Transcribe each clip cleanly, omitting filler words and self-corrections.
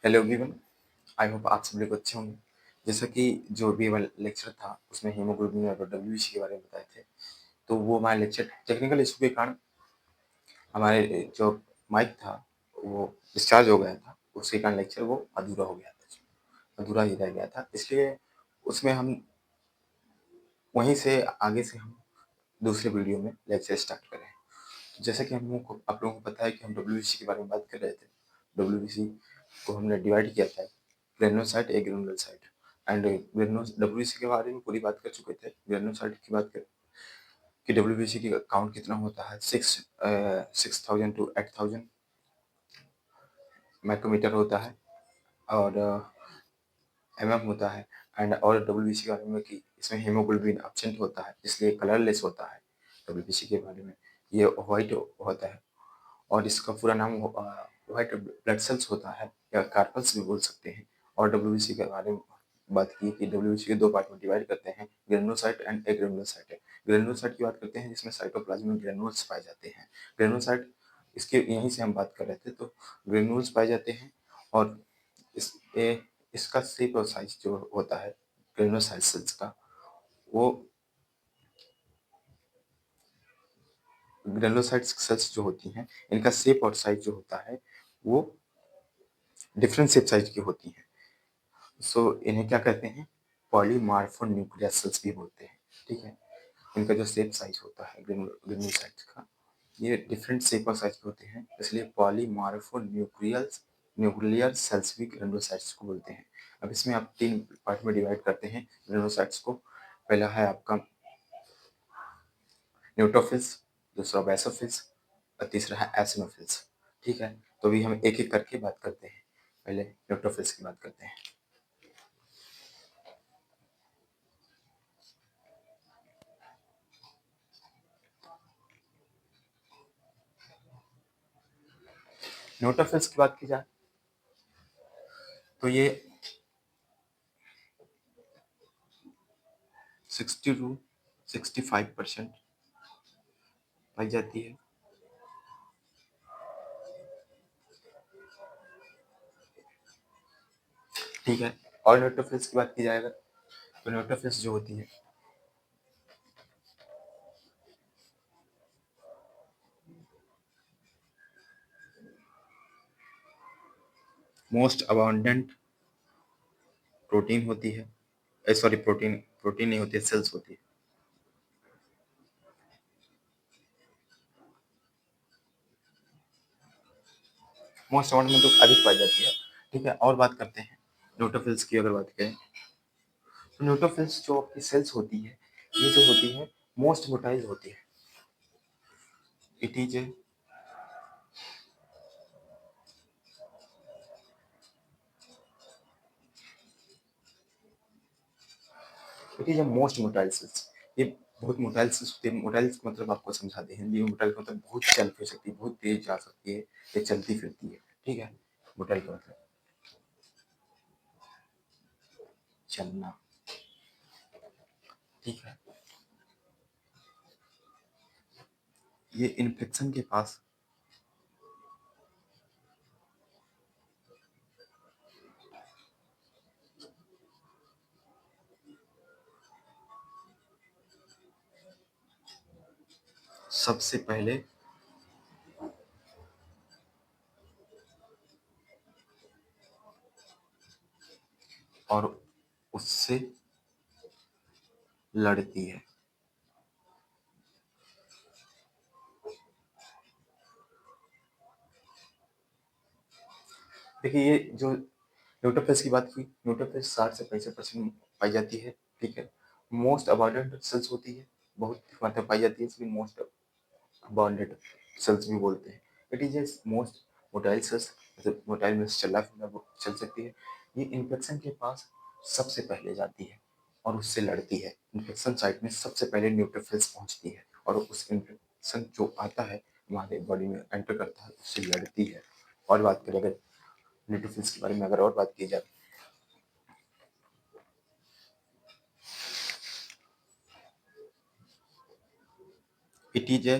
Hello everyone, I hope आप सब लोग अच्छे होंगे। जैसा कि जो भी हमारा लेक्चर था उसमें हीमोग्लोबिन और डब्ल्यूबीसी के बारे में बताए थे, तो वो हमारा लेक्चर टेक्निकल इशू के कारण हमारे जो माइक था वो डिस्चार्ज हो गया था, उसके कारण लेक्चर वो अधूरा हो गया था, अधूरा ही रह गया था। इसलिए उसमें हम वहीं से आगे से हम दूसरे वीडियो में लेक्चर स्टार्ट करें। जैसा कि हम लोगों को आप लोगों को पता है कि हम डब्ल्यूबीसी के बारे में बात कर रहे थे। डब्ल्यूबीसी को हमने डिवाइड किया था granulocyte A granulocyte and WBC के बारे में पूरी बात कर चुके थे। ग्रेनुलोसाइट की बात कर कि डब्ल्यूबीसी की काउंट कितना होता है, 6,000 टू 8,000 माइक्रोमीटर होता है और एमएम होता है। एंड और डब्ल्यूबीसी के बारे में कि इसमें हीमोग्लोबिन एब्सेंट होता है, इसलिए कलरलेस होता है। डब्ल्यूबीसी के बारे में ये व्हाइट होता है और इसका पूरा नाम व्हाइट ब्लड सेल्स होता है या कार्पल्स भी बोल सकते हैं। और डब्ल्यूबीसी के बारे में बात की कि डब्ल्यूबीसी के दो पार्ट में डिवाइड करते हैं, ग्रेनुलोसाइट एंड एग्रेनुलोसाइट। ग्रेनुलोसाइट की बात करते हैं जिसमें साइटोप्लाज्म में ग्रेनुल्स पाए जाते हैं। ग्रेनुलोसाइट इसके यहीं से हम बात कर रहे थे, तो ग्रेनुल्स पाए जाते हैं और इस इसका शेप और साइज जो होता है ग्रेनुलोसाइट सेल्स का, वो ग्रेनुलोसाइट सेल्स जो होती हैं इनका शेप और साइज जो होता है वो डिफरेंट शेप साइज की होती हैं। सो इन्हें क्या कहते हैं, पॉलीमार्फोन्यूक्लियर सेल्स भी बोलते हैं। ठीक है, इनका जो शेप साइज होता है ग्रेनुलोसाइट्स का, ये डिफरेंट शेप और साइज के होते हैं, इसलिए पॉलीमार्फोन्यूक्लियर न्यूक्लियर सेल्स भी ग्रेनुलोसाइट्स को बोलते हैं। अब इसमें आप तीन पार्ट में डिवाइड करते हैं ग्रेनुलोसाइट्स को। पहला है आपका न्यूट्रोफिल्स, दूसरा बेसोफिल्स और तीसरा है एसिनोफिल्स। ठीक है, तो अभी हम एक एक करके बात करते हैं। पहले न्यूट्रोफिल्स की बात करते हैं। न्यूट्रोफिल्स की बात की जाए तो ये 60 टू 65% पाई जाती है। ठीक है, और न्यूट्रोफिल्स की बात की जाएगा तो न्यूट्रोफिल्स जो होती है मोस्ट अबाउंडेंट प्रोटीन होती है, सॉरी प्रोटीन प्रोटीन नहीं होती है, सेल्स होती है। मोस्ट अबाउंडेंट में तो अधिक पाई जाती है। ठीक है, और बात करते हैं न्यूट्रोफिल्स की। अगर बात करें तो न्यूट्रोफिल्स जो आपकी सेल्स होती है, ये जो होती है मोस्ट मोटाइल होती है। It is it is a most motile sales. ये बहुत मोटाइल सेल्स होती है। मोटाइल का मतलब आपको समझाते हैं, हिंदी में मोटाइल का मतलब बहुत चल फिर सकती है, बहुत तेज जा सकती है, ये चलती फिरती है। ठीक है, मोटाइल का मतलब चलना। ठीक है, ये इन्फेक्शन के पास सबसे पहले और उससे लड़ती है। देखिए, ये जो न्यूट्रोफिल्स की बात की, न्यूट्रोफिल्स 60 से 65% पाई जाती है। ठीक है, मोस्ट अबाउंडेंट सेल्स होती है, बहुत मात्रा पाई जाती है, इसलिए मोस्ट अबाउंडेंट सेल्स भी बोलते हैं। It is a most motile sales, मतलब मोटाइल में चला फिरना चल सकती है। ये इन्फेक्शन के पास सबसे पहले जाती है और उससे लड़ती है। इन्फेक्शन साइट में सबसे पहले न्यूट्रोफिल्स पहुंचती है और उस इन्फेक्शन जो आता है हमारे बॉडी में एंटर करता है, उससे लड़ती है। और बात करें अगर न्यूट्रोफिल्स के बारे में, अगर और बात की जाए, इट इज ए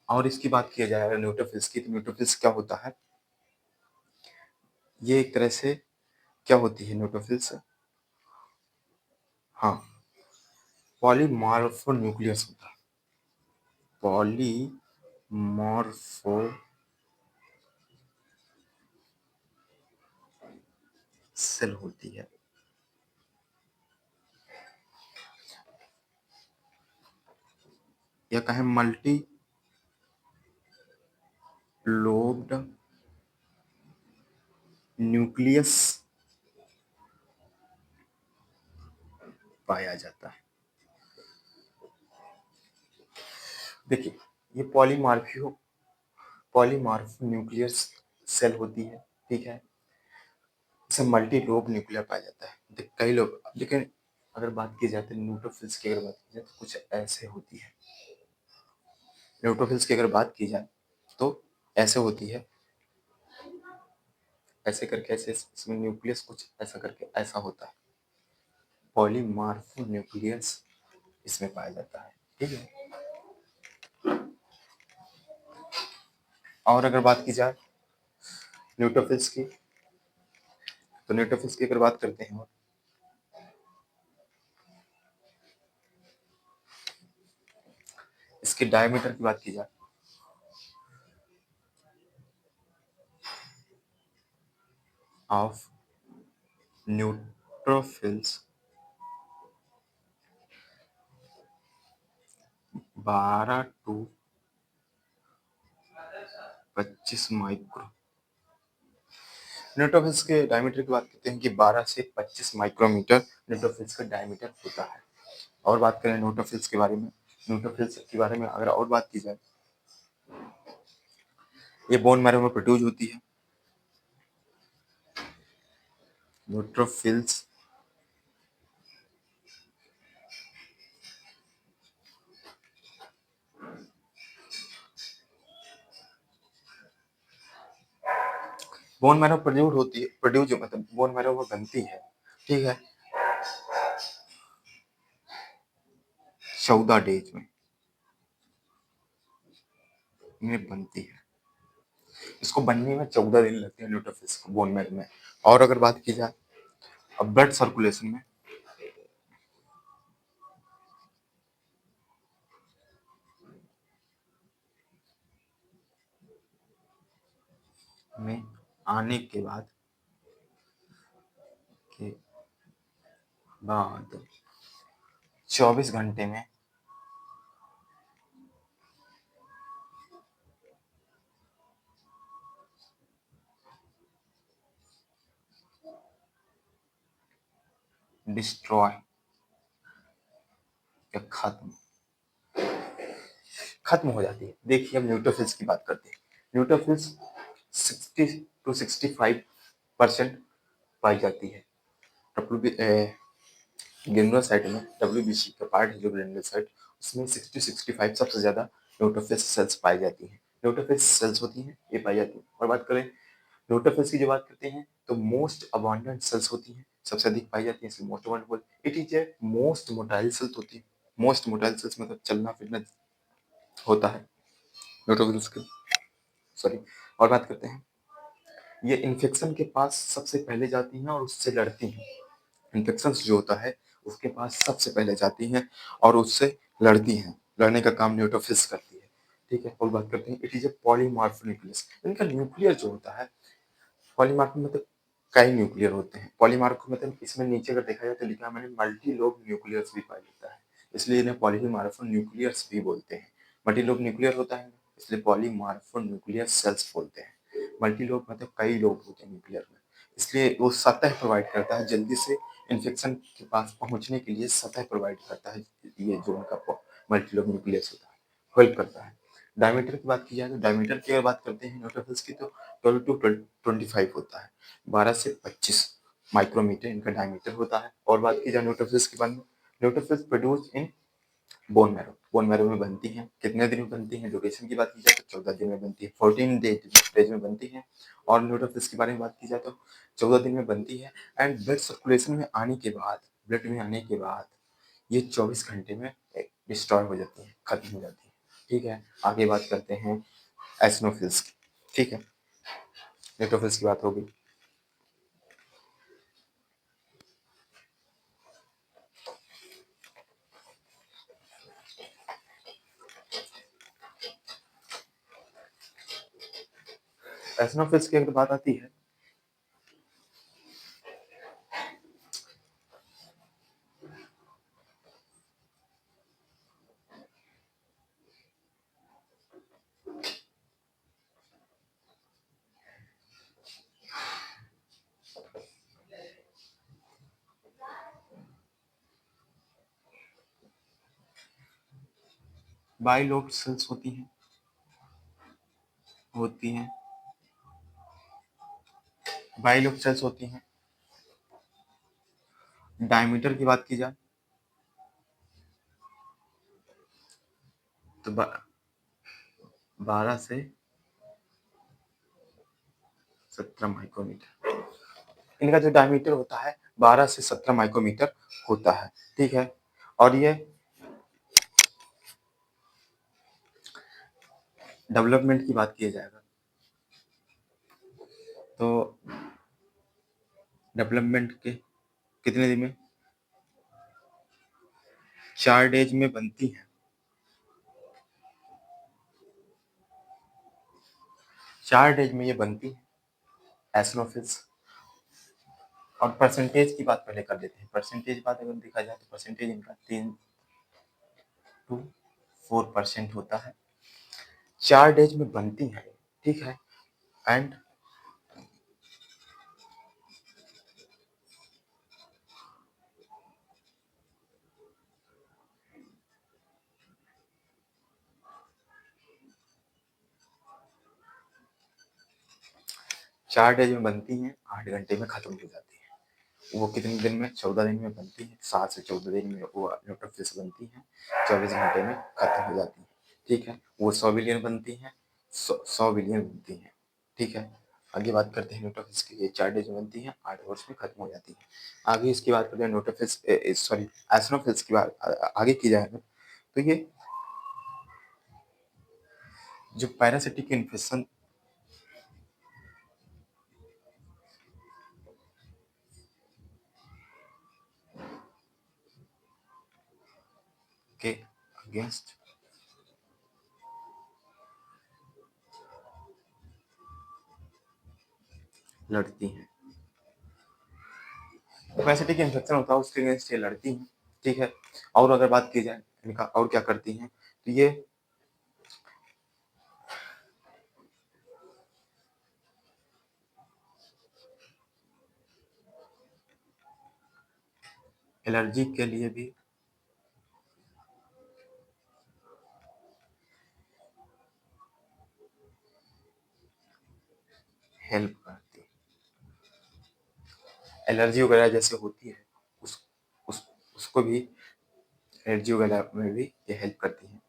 और इसकी बात किया जाए अगर न्यूट्रोफिल्स की, तो न्यूट्रोफिल्स क्या होता है? ये एक तरह से क्या होती है न्यूट्रोफिल्स? हाँ, पॉलीमॉर्फोन्यूक्लियस होता है। पॉलीमॉर्फो सेल होती है। या कहें मल्टी लोब्ड न्यूक्लियस पाया जाता है। देखिए, ये पॉलीमॉर्फो न्यूक्लियस सेल होती है, ठीक है। इसे मल्टी लोब न्यूक्लियर पाया जाता है। कई लोग, लेकिन अगर बात की जाए तो न्यूट्रोफिल्स की अगर बात की जाए तो कुछ ऐसे होती है। न्यूट्रोफिल्स की अगर बात की जाए तो ऐसे होती है, ऐसे करके, ऐसे इसमें न्यूक्लियस कुछ ऐसा करके ऐसा होता है। पॉलीमॉर्फो न्यूक्लियस इसमें पाया जाता है, ठीक है। और अगर बात की जाए न्यूट्रोफिल्स की, तो न्यूट्रोफिल्स की अगर बात करते हैं, और इसके डायमीटर की बात की जाए, of neutrophils 12 to 25 micro. Neutrophils के डायमीटर की बात करते हैं कि 12 से 25 माइक्रोमीटर न्यूट्रोफिल्स का डायमीटर होता है। और बात करें न्यूट्रोफिल्स के बारे में, न्यूट्रोफिल्स के बारे में अगर और बात की जाए, ये बोन मैरो में प्रोड्यूस होती है। न्यूट्रोफिल्स बोन मैरो प्रोड्यूस होती है, प्रोड्यूस मतलब बोन मैरो वो बनती है, ठीक है, 14 डेज में बनती है। इसको बनने में 14 दिन लगते हैं न्यूट्रोफिल्स को बोन मैरो में। और अगर बात की जाए अब ब्लड सर्कुलेशन में आने के बाद 24 घंटे में डिस्ट्रॉय या खत्म हो जाती है। देखिए, हम न्यूट्रोफिल्स की बात करते हैं। न्यूट्रोफिल्स 60 टू 65% पाई जाती है। ग्रेनुलोसाइट में डब्ल्यूबीसी का पार्ट है जो ग्रेनुलोसाइट, उसमें 60-65 सबसे ज्यादा न्यूट्रोफिल्स सेल्स पाई जाती हैं। न्यूट्रोफिल्स सेल्स होती हैं, ये पाई जाती हैं। और बात करें न्यूट्रोफिल्स की, जो बात करते हैं तो मोस्ट अबांडेंट सेल्स होती हैं, सबसे अधिक पाई जाती है, इसलिए most abundant. It is a most motile sales होती है। मोस्ट मोटाइल सेल्स मतलब चलना फिरना होता है न्यूट्रोफिल्स के, सॉरी। और बात करते हैं, ये इन्फेक्शन के पास सबसे पहले जाती हैं और उससे लड़ती हैं। इन्फेक्शन जो होता है उसके पास सबसे पहले जाती हैं और उससे लड़ती हैं। लड़ने का काम न्यूट्रोफिल्स करती है, ठीक है। और बात करते हैं, it is a polymorpho nucleus. इनका न्यूक्लियर जो होता है, पॉलीमॉर्फो मतलब कई न्यूक्लियर होते हैं। पॉलीमॉर्फो मतलब इसमें नीचे अगर देखा जाए तो लिखा है मैंने मल्टी लोब न्यूक्लियस भी पाया जाता है, इसलिए इन्हें पॉलीमॉर्फो न्यूक्लियस भी बोलते हैं। मल्टी लोब न्यूक्लियर होता है इसलिए पॉलीमॉर्फो न्यूक्लियस सेल्स बोलते हैं। मल्टी लोब मतलब कई लोब होते हैं न्यूक्लियर में, इसलिए वो सतह प्रोवाइड करता है जल्दी से इन्फेक्शन के पास पहुंचने के लिए, सतह प्रोवाइड करता है। ये जो उनका मल्टी लोब न्यूक्लियस होता है, हेल्प करता है। डायमीटर की बात की जाए तो डायमीटर की अगर बात करते हैं न्यूट्रोफिल्स की, तो 12 टू 25 होता है। 12 से 25 माइक्रोमीटर इनका डायमीटर होता है। और बात की जाए न्यूट्रोफिल्स के बारे में, neutrophils produce in bone marrow. Bone marrow में बनती हैं, कितने दिन में बनती हैं? ड्यूरेशन की बात की जाए तो 14 दिन में बनती है, 14 डेज में बनती है। और न्यूट्रोफिल्स के बारे में बात की जाए तो 14 दिन में बनती है। एंड ब्लड सर्कुलेशन में आने के बाद, ब्लड में आने के बाद ये 24 घंटे में डिस्ट्रॉय हो जाती है, खत्म हो जाती है। ठीक है, आगे बात करते हैं एसिनोफिल्स की। ठीक है, न्यूट्रोफिल्स की बात होगी। एसिनोफिल्स की अगर बात आती है, बाइलोब सेल्स होती हैं, बाइलोब सेल्स होती हैं। डायमीटर की बात की जाए तो 12 से 17 माइक्रोमीटर, इनका जो डायमीटर होता है 12 से 17 माइक्रोमीटर होता है। ठीक है, और ये डेवलपमेंट की बात किया जाएगा तो डेवलपमेंट के कितने दिन में, 4 डेज में बनती है, 4 डेज में ये बनती है एसिनोफिल्स। और परसेंटेज की बात पहले कर लेते हैं। परसेंटेज बात अगर देखा जाए तो परसेंटेज इनका 3 to 4% होता है, 4 डेज में बनती है। ठीक है, एंड 4 डेज में बनती हैं, 8 घंटे में खत्म हो जाती है। वो कितने दिन में, 14 दिन में बनती है, 7 से 14 दिन में वो न्यूट्रोफिल्स बनती है, 24 घंटे में खत्म हो जाती है। ठीक है, वो 100 बिलियन बनती है, 100 बिलियन बनती है। ठीक है, आगे बात करते हैं न्यूट्रोफिल्स की। ये 4 डेज में बनती है, 8 आवर्स में खत्म हो जाती है। आगे इसकी बात करते हैं न्यूट्रोफिल्स, सॉरी एसिनोफिल्स की बात आगे की जाए तो ये जो पैरासिटिक इन्फेक्शन के अगेंस्ट लड़ती हैं, पैरासिटिक इन्फेक्शन होता है उसके अगेंस्ट ये लड़ती हैं। ठीक है, और अगर बात की जाए इनका और क्या करती हैं तो ये एलर्जी के लिए भी हेल्प करती है। एलर्जी वगैरह जैसे होती है उस उसको भी, एलर्जी वगैरह में भी ये हेल्प करती है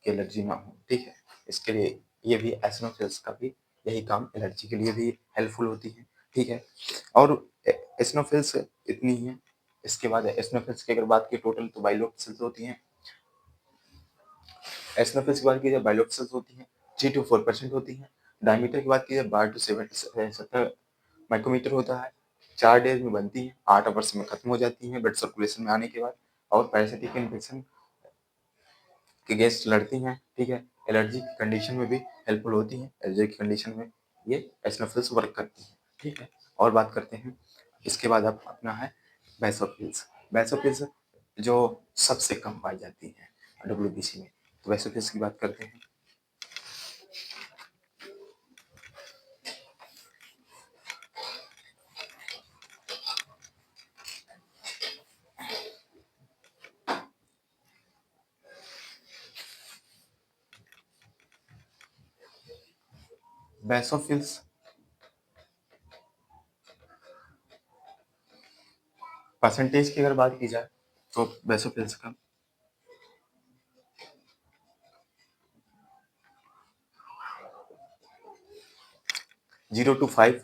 कि एलर्जी ना हो। ठीक है, इसके लिए ये भी एसिनोफिल्स का भी यही काम, एलर्जी के लिए भी हेल्पफुल होती है। ठीक है, और एसिनोफिल्स इतनी ही है। इसके बाद एसिनोफिल्स की अगर बात की टोटल तो बाइलोब सेल्स होती हैं। एसिनोफिल्स की बात की जाए बाइलोब सेल्स होती हैं, 3 to 4% होती हैं। डायमीटर की बात की जाए 12 to 17 माइक्रोमीटर होता है, 4 डेज में बनती है, 8 आवर्स में खत्म हो जाती है ब्लड सर्कुलेशन में आने के बाद, और पैरासिटिक इन्फेक्शन के अगेंस्ट लड़ती हैं। ठीक है, एलर्जी की कंडीशन में भी हेल्पफुल होती हैं, एलर्जी की कंडीशन में ये एसिनोफिल्स वर्क करती हैं। ठीक है, और बात करते हैं इसके बाद अब अपना है बेसोफिल्स। बेसोफिल्स जो सबसे कम पाई जाती है डब्ल्यूबीसी में, तो बेसोफिल्स की बात करते हैं। बेसोफिल्स परसेंटेज की अगर बात की जाए तो बेसोफिल्स का 0 to 5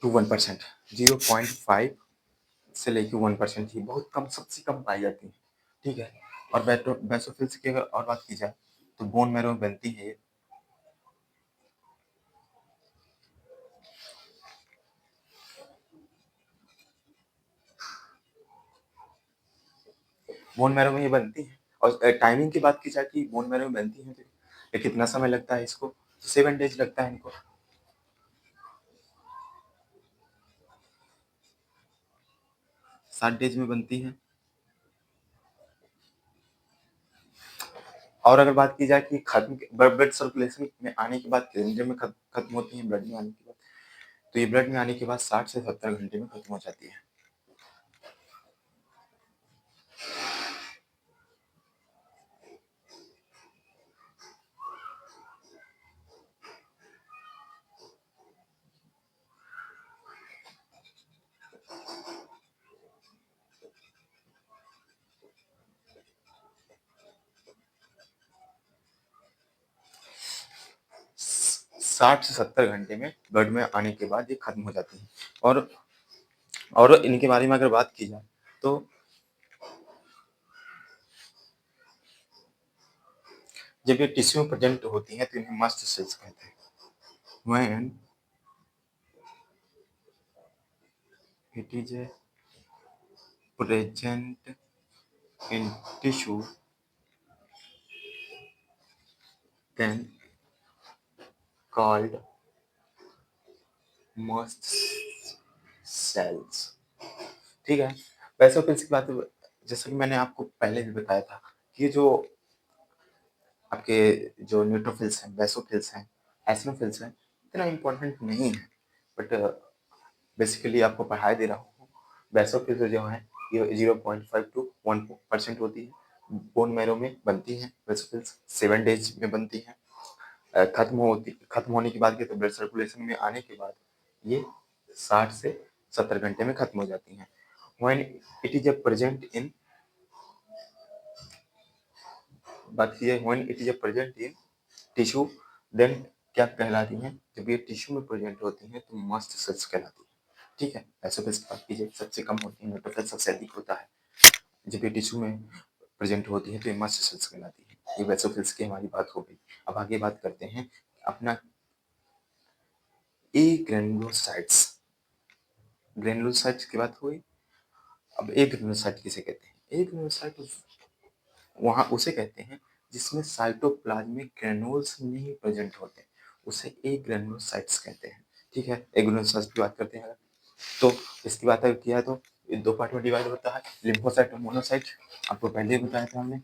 to 1%, 0.5 से लेके 1% ही बहुत कम, सबसे कम पाई जाती है। ठीक है, और बेसोफिल्स की अगर और बात की जाए तो बोन मैरो में बनती है ये। बोन मैरो में ये बनती है। और टाइमिंग की बात की जाए कि बोन मैरो में बनती है तो ये कितना समय लगता है इसको? 7 डेज लगता है इनको। 7 डेज में बनती है। और अगर बात की जाए कि खत्म ब्लड सर्कुलेशन में आने के बाद कितनी देर में खत्म होती है ब्लड में आने के बाद, तो ये ब्लड में आने के बाद 60 से 70 घंटे में खत्म हो जाती है। स 60 से 70 घंटे में ब्लड में आने के बाद ये खत्म हो जाती है। और इनके बारे में अगर बात की जाए तो जब ये टिश्यू में प्रेजेंट होती हैं तो इन्हें मस्ट सेल्स कहते हैं। When it is present in tissue, then called mast cells। ठीक है। बेसोफिल्स की बात जैसा कि मैंने आपको पहले भी बताया था कि ये जो आपके जो न्यूट्रोफिल्स हैं, बेसोफिल्स हैं, एसिनोफिल्स हैं, इतना इम्पोर्टेंट नहीं है। बट बेसिकली आपको पढ़ाई दे रहा हूँ। बेसोफिल्स जो हैं ये 0.5 टू 1% होती है। बोन मैरो में बनती हैं बेसोफिल्स, 7 डेज में बनती हैं। खत्म होने की बात की तो ब्लड सर्कुलेशन में आने के बाद ये 60 से 70 घंटे में खत्म हो जाती हैं। When it is a present in बात की है when it is a present in tissue, then क्या कहलाती हैं? जब ये टिश्यू में प्रेजेंट होती हैं तो मस्ट सेल्स कहलाती है। ठीक है, बेसोफिल्स की बात कीजिए सबसे कम होती है, न्यूट्रोफिल्स सबसे अधिक होता है। जब ये टिश्यू में प्रेजेंट होती है तो ये मस्ट सेल्स कहलाती है। ये बेसोफिल्स की हमारी बात हो गई। अब आगे बात करते हैं अपना ए ग्रेनुलोसाइट्स। ग्रेनुलोसाइट्स की बात हुई। अब ए ग्रेनुलोसाइट किसे कहते हैं? ए ग्रेनुलोसाइट वहाँ उसे कहते हैं जिसमें साइटोप्लाज्मिक ग्रेन्यूल्स नहीं प्रेजेंट होते, उसे ए ग्रेनुलोसाइट्स कहते हैं। ठीक है, ए ग्रेनुलोसाइट्स की बात करते हैं तो इसकी बात अगर किया तो ये दो पार्ट में डिवाइड होता है, लिम्फोसाइट और मोनोसाइट। आपको पहले ही बताया था हमने,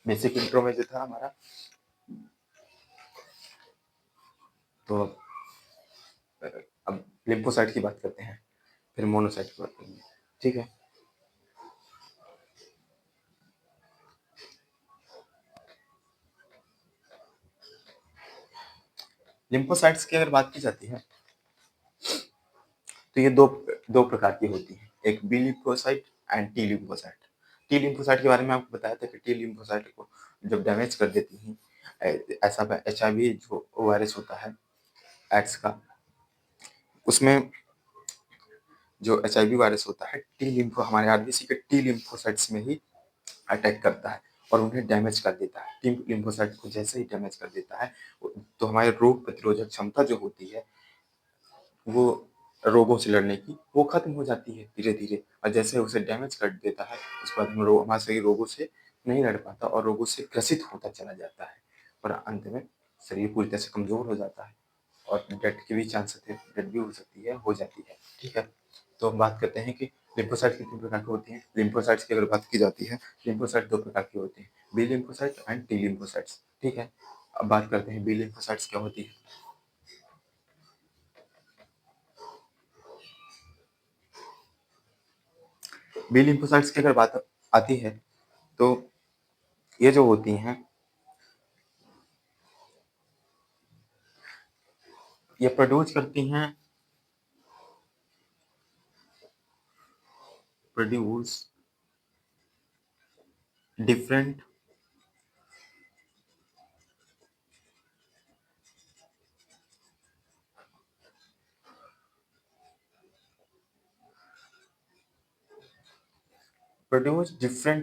बेसिक इंट्रो में जो था हमारा। तो अब लिम्फोसाइट की बात करते हैं, फिर मोनोसाइट की बात करेंगे। ठीक है, लिम्फोसाइट्स की अगर बात की जाती है तो ये दो दो प्रकार की होती है, एक B lymphocyte and T lymphocyte. T lymphocyte के बारे में आपको बताया था कि टी लिम्फोसाइट को जब डैमेज कर देती हैं, ऐसा HIV जो वायरस होता है एड्स का, उसमें जो HIV वायरस होता है टी लिम्फो हमारे RBC के टी लिम्फोसाइट्स में ही अटैक करता है और उन्हें डैमेज कर देता है। टी लिम्फोसाइट को जैसे ही डैमेज कर देता है तो हमारे रोग प्रतिरोधक क्षमता जो होती है वो रोगों से लड़ने की वो खत्म हो जाती है धीरे-धीरे, और जैसे उसे डैमेज कर देता है उसके बाद हमारा शरीर रोगों से नहीं लड़ पाता और रोगों से ग्रसित होता चला जाता है और अंत में शरीर पूरी तरह से कमज़ोर हो जाता है और डेथ के भी चांसेस थे, डेथ भी हो सकती है, हो जाती है। ठीक है? तो हम बात करते हैं कि लिम्फोसाइट कितने प्रकार की होती हैं। लिम्फोसाइट्स की अगर बात की जाती है, लिम्फोसाइट 2 प्रकार की होती हैं, B lymphocyte and T lymphocytes. ठीक है? अब बात करते हैं बी लिम्फोसाइट्स क्या होती है। बी लिम्फोसाइट्स की अगर बात आती है तो ये जो होती हैं, ये प्रोड्यूस डिफरेंट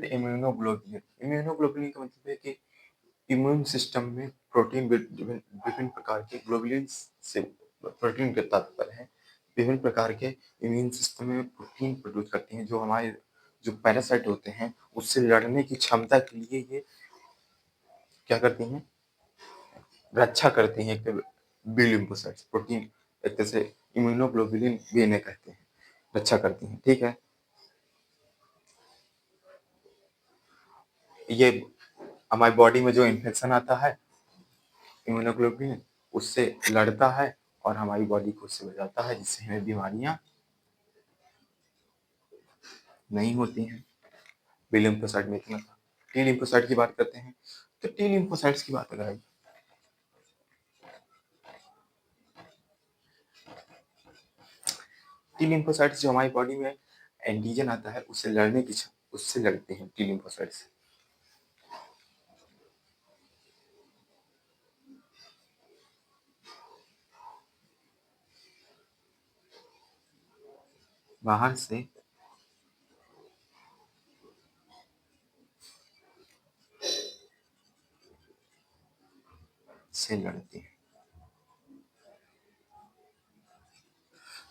इम्यूनोग्लोबुलिन। इम्यूनोग्लोबुलिन का मतलब है कि इम्यून सिस्टम में प्रोटीन विभिन्न विभिन्न प्रकार के ग्लोबुलिन से प्रोटीन के तात्पर्य है विभिन्न प्रकार के इम्यून सिस्टम में प्रोटीन प्रोड्यूस करती हैं जो हमारे जो पैरासाइट होते हैं उससे लड़ने की क्षमता के लिए ये क्या करती हैं, रक्षा करती हैं। एक बी लिम्फोसाइट्स प्रोटीन एक तरह से इम्यूनोग्लोबुलिन भी इन्हें कहते हैं, रक्षा करती हैं। ठीक है, ये हमारी बॉडी में जो इन्फेक्शन आता है इम्यूनोग्लोबुलिन उससे लड़ता है और हमारी बॉडी को उससे बचाता है जिससे हमें बीमारियां नहीं होती हैं। बी लिम्फोसाइट में इतना था। टी लिम्फोसाइट की बात करते हैं तो टी लिम्फोसाइट्स की बात अगर आई, टी लिम्फोसाइट्स जो हमारी बॉडी में एंटीजन आता है उससे लड़ने की उससे लड़ते हैं टी लिम्फोसाइट्स। बाहर से लड़ती हैं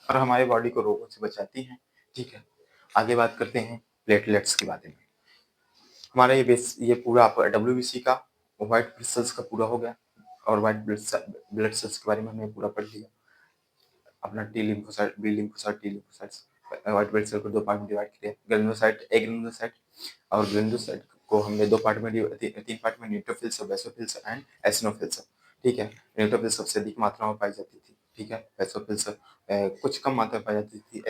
और हमारे बॉडी को रोगों से बचाती हैं। ठीक है, आगे बात करते हैं प्लेटलेट्स के बारे में। हमारा ये पूरा डब्ल्यूबीसी का व्हाइट ब्लड सेल्स का पूरा हो गया और व्हाइट ब्लड सेल्स के बारे में हमने पूरा पढ़ लिया। अपना T lymphocyte, B lymphocyte, T lymphocytes, white blood cell को दो पार्ट में डिवाइड किया, ग्रेनुलोसाइट, ए ग्रेनुलोसाइट। और ग्रेनुलोसाइट को हमने दो पार्ट में तीन पार्ट में, न्यूट्रोफिल्स और बेसोफिल्स एंड एसिनोफिल्स। ठीक है, न्यूट्रोफिल्स सबसे अधिक मात्रा में पाई जाती थी। ठीक है, बेसोफिल्स कुछ कम मात्रा में पाई जाती थी,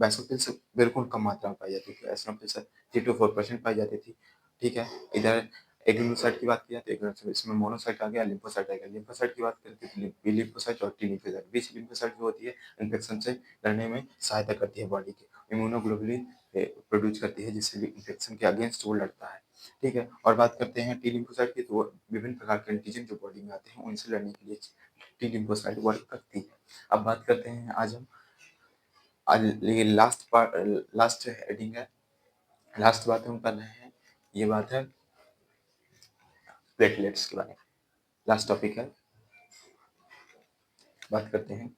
बेसोफिल्स बिल्कुल कम मात्रा में पाई जाती थी, एसिनोफिल्स 3 to 4% पाई जाती थी। ठीक है, इधर एग्रीनोसाइट की बात किया तो एग्रीनोसाइट इसमें मोनोसाइट आ गया, लिम्फोसाइट आ गया। लिम्फोसाइट की बात करते हैं बी लिम्फोसाइट और टी लिम्फोसाइट। बी लिम्फोसाइट जो होती है इन्फेक्शन से लड़ने में सहायता करती है, बॉडी के इम्यूनोग्लोबुलिन प्रोड्यूस करती है जिससे इन्फेक्शन के अगेंस्ट वो लड़ता है। ठीक है, और बात करते हैं टी लिम्फोसाइट की तो विभिन्न प्रकार के एंटीजन जो बॉडी में आते हैं उनसे लड़ने के लिए टी लिम्फोसाइट वर्क करती है। अब बात करते हैं आज ये लास्ट हेडिंग है, लास्ट बात हम कर रहे हैं, ये बात है प्लेटलेट्स के बारे में। लास्ट टॉपिक है, बात करते हैं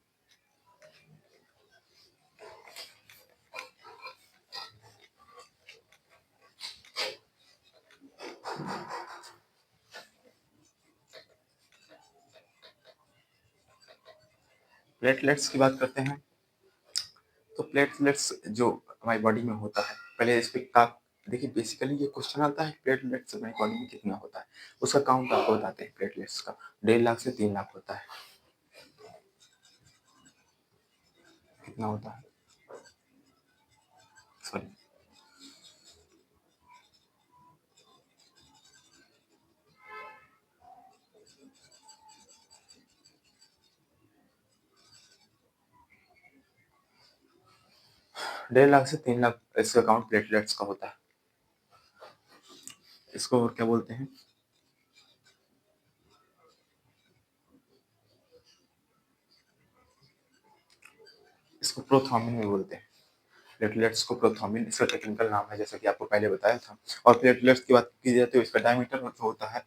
प्लेटलेट्स की बात करते हैं। तो प्लेटलेट्स जो हमारी बॉडी में होता है, पहले इस पे का देखिए, बेसिकली ये क्वेश्चन आता है प्लेटलेट्स हमारी बॉडी में कितना होता है, उसका काउंट आपको बताते हैं। प्लेटलेट्स का 1.5 लाख से 3 लाख होता है। कितना होता है, सॉरी, 1.5 लाख से 3 लाख इसका काउंट प्लेटलेट्स का होता है। इसको और क्या बोलते हैं, इसको प्रोथ्रोम्बिन में बोलते हैं। प्लेटलेट्स को प्रोथ्रोम्बिन इसका टेक्निकल नाम है, जैसा कि आपको पहले बताया था। और प्लेटलेट्स की बात की जाए तो इसका डायमीटर जो होता है,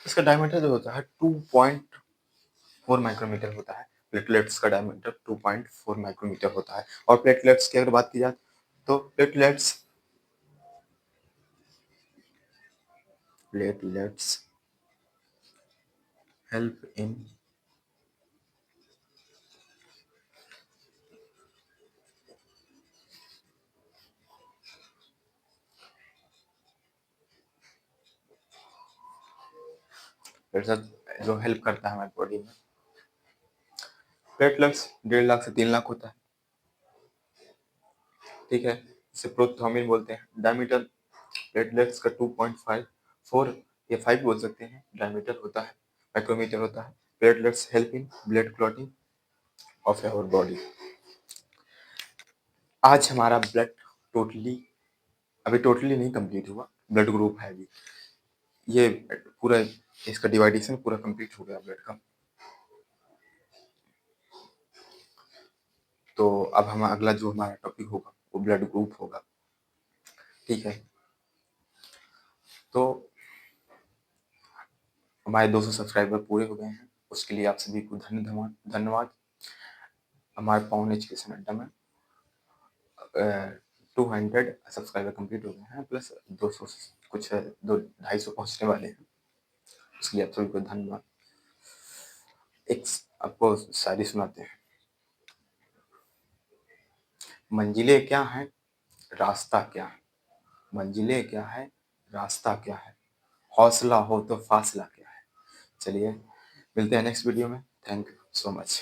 इसका डायमीटर जो होता है 2.4 माइक्रोमीटर होता है। प्लेटलेट्स का डायमीटर 2.4 माइक्रोमीटर होता है। और प्लेटलेट्स की अगर बात की जाए तो प्लेटलेट्स हेल्प इन जो हेल्प करता है हमारी बॉडी में। प्लेटलेट्स 1.5 लाख से 3 लाख होता है। ठीक है, इसे प्रोथ्रोम्बिन बोलते हैं। डायमीटर प्लेटलेट्स का 2.54 या 5 बोल सकते हैं डायमीटर होता है, माइक्रोमीटर होता है। Platelets help in blood clotting of our body. आज हमारा ब्लड टोटली अभी टोटली नहीं कंप्लीट हुआ, ब्लड ग्रुप है अभी। ये पूरा इसका डिवाइडेशन पूरा कंप्लीट हो गया ब्लड का। तो अब हम अगला जो हमारा टॉपिक होगा वो ब्लड ग्रुप होगा, ठीक है। तो हमारे 200 सब्सक्राइबर पूरे हो गए हैं, उसके लिए आप सभी को धन्यवाद। हमारे पवन एजुकेशन अड्डा में 200 सब्सक्राइबर कंप्लीट हो गए हैं, प्लस 200 कुछ 250 पहुंचने वाले हैं, इसलिए आप सभी को धन्यवाद। एक आपको शायरी सुनाते हैं। मंजिलें क्या हैं, रास्ता क्या है, मंजिलें क्या है, रास्ता क्या है, हौसला हो तो फासला क्या है। चलिए मिलते हैं नेक्स्ट वीडियो में। Thank you so much.